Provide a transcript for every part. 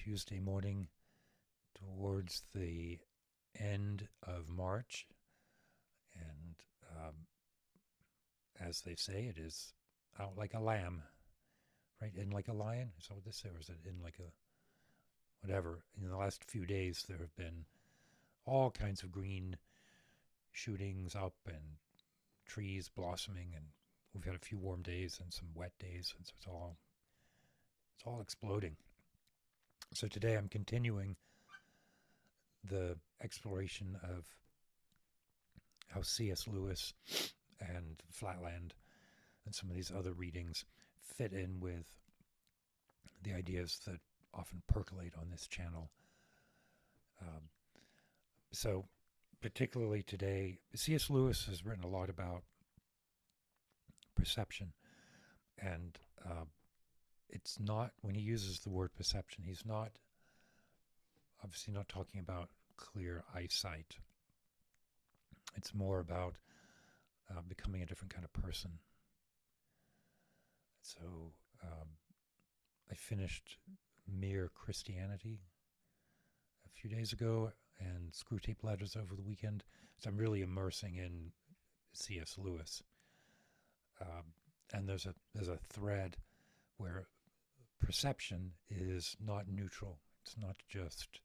Tuesday morning towards the end of March. And as they say, it is out like a lamb, right? In like a lion? Is that what they say? Or is it in like a whatever? In the last few days, there have been all kinds of green shootings up and trees blossoming, and we've had a few warm days and some wet days, and so it's all exploding. So today I'm continuing the exploration of how C.S. Lewis and Flatland and some of these other readings fit in with the ideas that often percolate on this channel. So particularly today, C.S. Lewis has written a lot about perception, and it's not, when he uses the word perception, he's not obviously not talking about clear eyesight. It's more about becoming a different kind of person. So I finished Mere Christianity a few days ago and Screwtape Letters over the weekend. So I'm really immersing in C.S. Lewis. And there's a thread where perception is not neutral. It's not just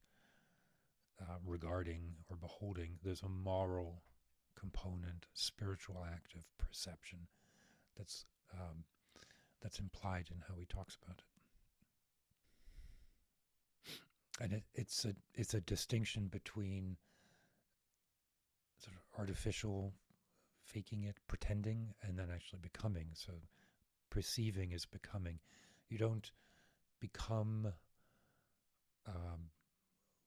regarding or beholding. There's a moral component, spiritual act of perception that's implied in how he talks about it. And it's a distinction between sort of artificial, faking it, pretending, and then actually becoming. So perceiving is becoming. You don't become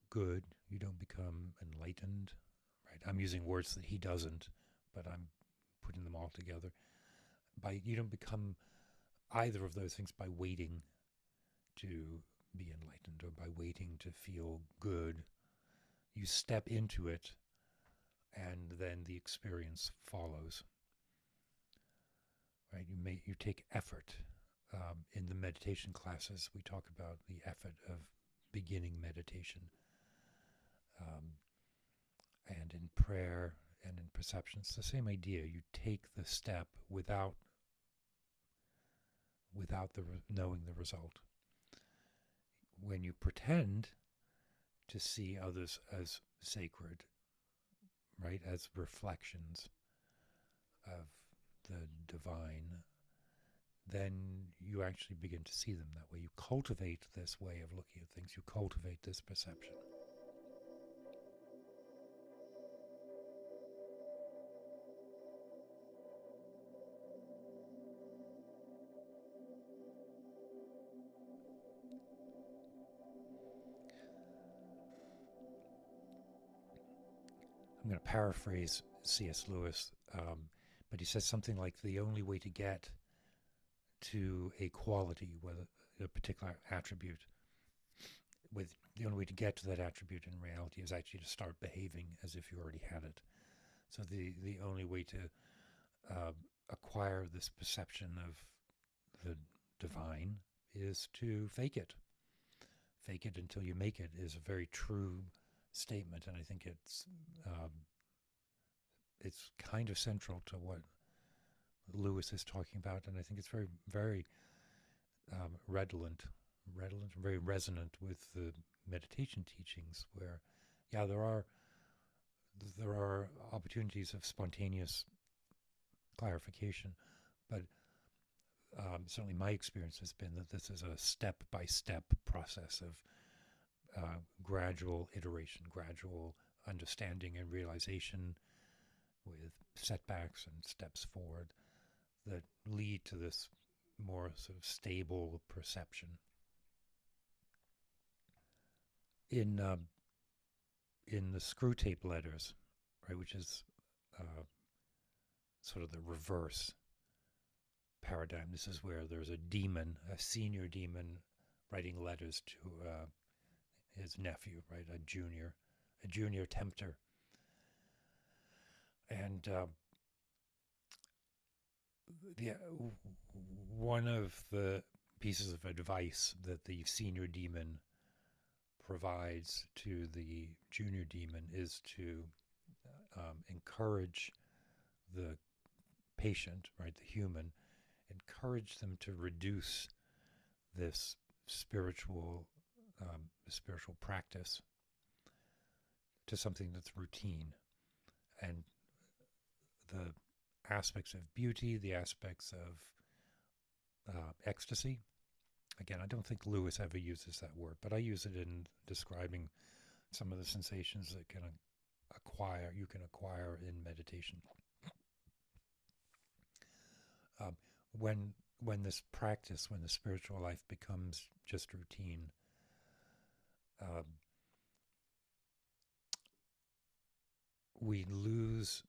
good. You don't become enlightened. Right? I'm using words that he doesn't, but I'm putting them all together. You don't become either of those things by waiting to be enlightened or by waiting to feel good. You step into it, and then the experience follows. Right? You take effort. In the meditation classes, we talk about the effort of beginning meditation. And in prayer and in perception, it's the same idea. You take the step without knowing the result. When you pretend to see others as sacred, right, as reflections of the divine, then you actually begin to see them that way. You cultivate this way of looking at things. You cultivate this perception. I'm going to paraphrase C.S. Lewis, but he says something like the only way to get to a quality, whether a particular attribute, the only way to get to that attribute in reality is actually to start behaving as if you already had it. So the only way to acquire this perception of the divine is to fake it. Fake it until you make it is a very true statement, and I think it's kind of central to what Lewis is talking about, and I think it's very, very redolent, very resonant with the meditation teachings. Where, yeah, there are opportunities of spontaneous clarification, but certainly my experience has been that this is a step-by-step process of gradual iteration, gradual understanding and realization with setbacks and steps forward that lead to this more sort of stable perception. In the Screwtape Letters, right, which is sort of the reverse paradigm. This is where there's a demon, a senior demon, writing letters to his nephew, right, a junior tempter. And one of the pieces of advice that the senior demon provides to the junior demon is to encourage the patient, right, the human, encourage them to reduce this spiritual practice to something that's routine, and the aspects of beauty, the aspects of ecstasy. Again, I don't think Lewis ever uses that word, but I use it in describing some of the sensations that you can acquire in meditation. When this practice, when the spiritual life becomes just routine, we lose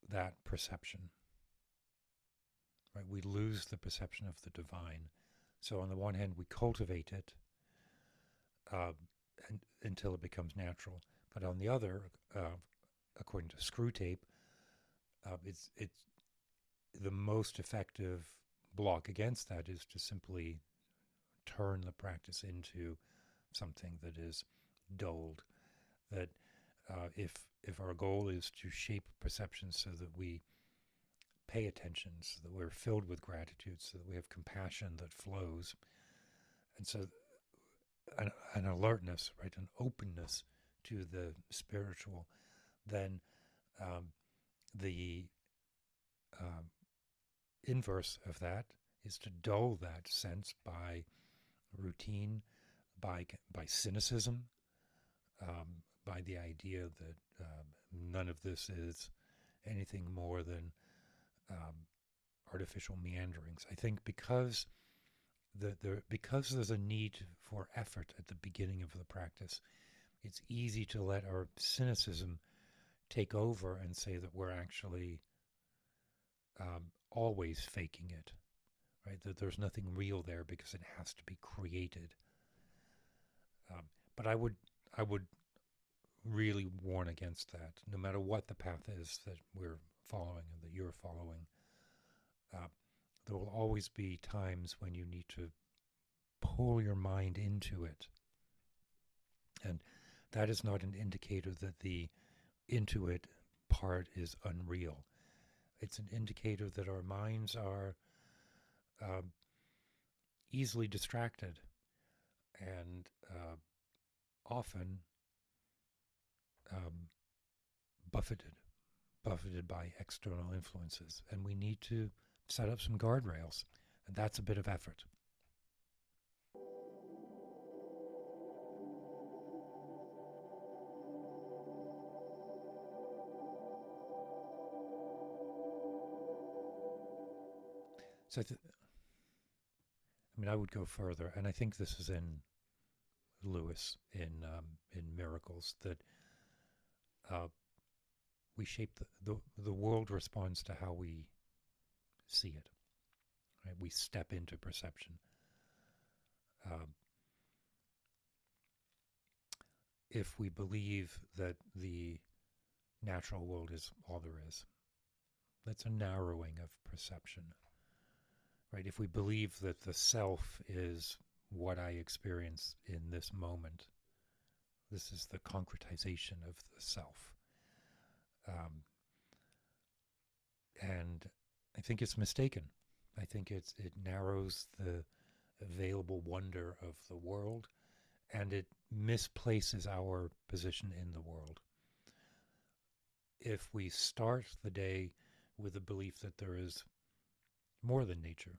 that perception, right? We lose the perception of the divine. So on the one hand, we cultivate it until it becomes natural. But on the other, according to Screwtape, it's the most effective block against that is to simply turn the practice into something that is dulled. That if our goal is to shape perception so that we pay attention, so that we're filled with gratitude, so that we have compassion that flows, and so an alertness, right, an openness to the spiritual, then the inverse of that is to dull that sense by routine, by cynicism, by the idea that none of this is anything more than artificial meanderings. I think because there's a need for effort at the beginning of the practice, it's easy to let our cynicism take over and say that we're actually always faking it, right? That there's nothing real there because it has to be created. But I would really warn against that. No matter what the path is that we're following and that you're following, there will always be times when you need to pull your mind into it. And that is not an indicator that the into it part is unreal. It's an indicator that our minds are easily distracted and often buffeted by external influences. And we need to set up some guardrails. And that's a bit of effort. So I would go further, and I think this is in Lewis in Miracles, that we shape the world responds to how we see it. Right? We step into perception. If we believe that the natural world is all there is, that's a narrowing of perception. Right? If we believe that the self is what I experience in this moment, this is the concretization of the self. And I think it's mistaken. I think it narrows the available wonder of the world, and it misplaces our position in the world. If we start the day with the belief that there is more than nature,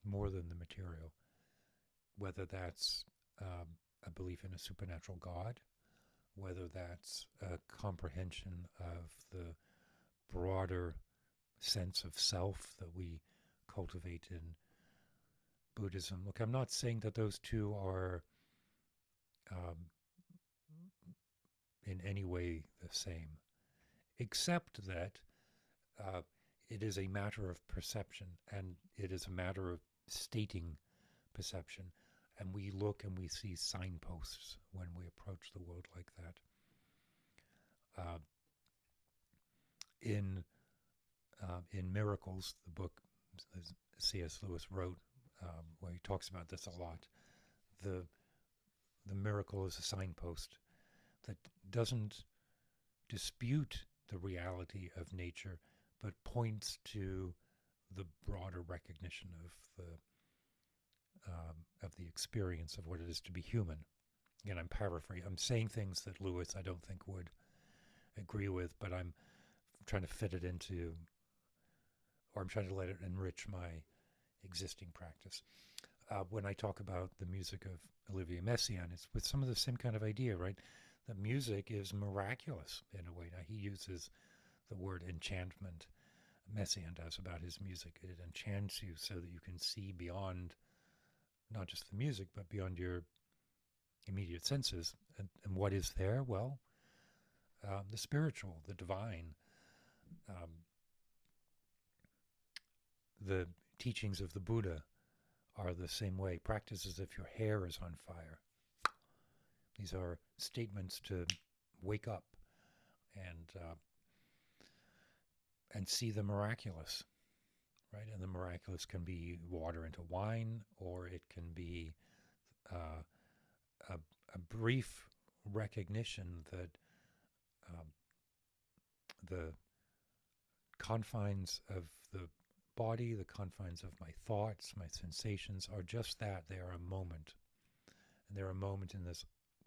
more than the material, whether that's a belief in a supernatural God, whether that's a comprehension of the broader sense of self that we cultivate in Buddhism. Look, I'm not saying that those two are in any way the same, except that it is a matter of perception, and it is a matter of stating perception. And we look and we see signposts when we approach the world like that. In Miracles, the book C.S. Lewis wrote, where he talks about this a lot, the the miracle is a signpost that doesn't dispute the reality of nature, but points to the broader recognition of the experience of what it is to be human. Again, I'm paraphrasing. I'm saying things that Lewis I don't think would agree with, but I'm trying to fit it into, or I'm trying to let it enrich my existing practice. When I talk about the music of Olivier Messiaen, it's with some of the same kind of idea, right? The music is miraculous in a way. Now, he uses the word enchantment. Messiaen does about his music. It enchants you so that you can see beyond not just the music, but beyond your immediate senses. And what is there? Well, the spiritual, the divine, um, the teachings of the Buddha are the same way. Practice as if your hair is on fire. These are statements to wake up and see the miraculous, right? And the miraculous can be water into wine, or it can be a brief recognition that the confines of the body, the confines of my thoughts, my sensations are just that. They are a moment. And they're a moment in this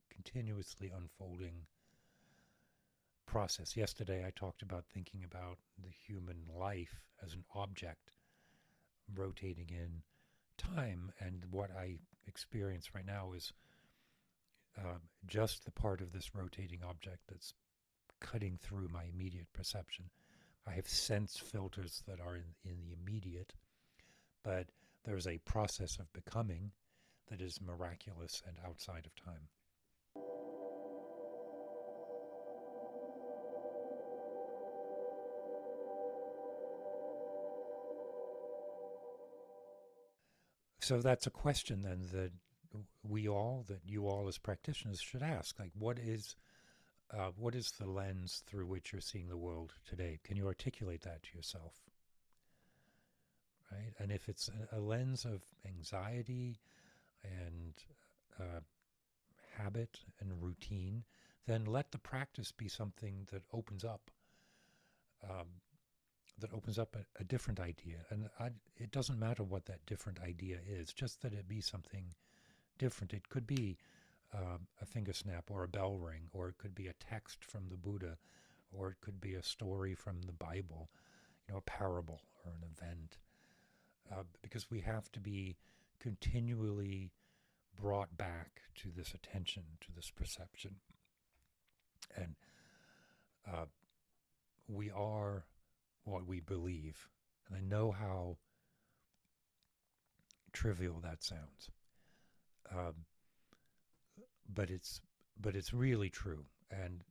continuously unfolding process. Yesterday I talked about thinking about the human life as an object rotating in time, and what I experience right now is just the part of this rotating object that's cutting through my immediate perception. I have sense filters that are in the immediate, but there's a process of becoming that is miraculous and outside of time. So that's a question then that you all as practitioners should ask. Like, what is the lens through which you're seeing the world today? Can you articulate that to yourself? Right? And if it's a lens of anxiety and habit and routine, then let the practice be something that opens up um, a different idea. And it doesn't matter what that different idea is, just that it be something different. It could be a finger snap or a bell ring, or it could be a text from the Buddha, or it could be a story from the Bible, a parable or an event. Because we have to be continually brought back to this attention, to this perception. And we are what we believe. And I know how trivial that sounds. But it's really true. And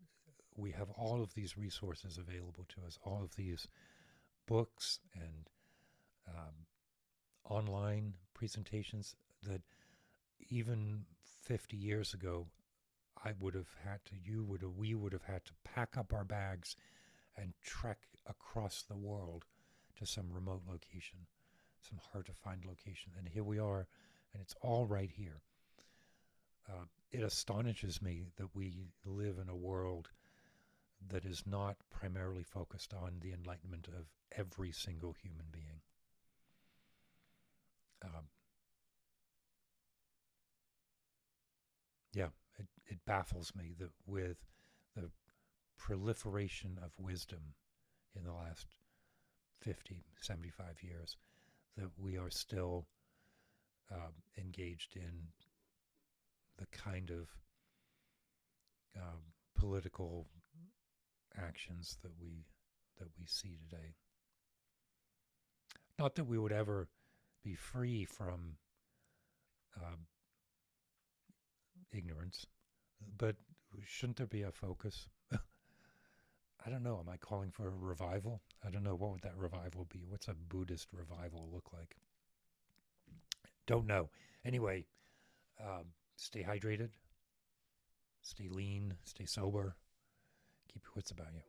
we have all of these resources available to us, all of these books and online presentations that even 50 years ago, we would have had to pack up our bags and trek across the world to some remote location, some hard to find location. And here we are, and it's all right here. It astonishes me that we live in a world that is not primarily focused on the enlightenment of every single human being. It baffles me that with the proliferation of wisdom in the last 50, 75 years, that we are still engaged in the kind of political actions that we see today. Not that we would ever be free from ignorance, but shouldn't there be a focus? I don't know. Am I calling for a revival? I don't know. What would that revival be? What's a Buddhist revival look like? Don't know. Anyway, stay hydrated, stay lean, stay sober, keep your wits about you.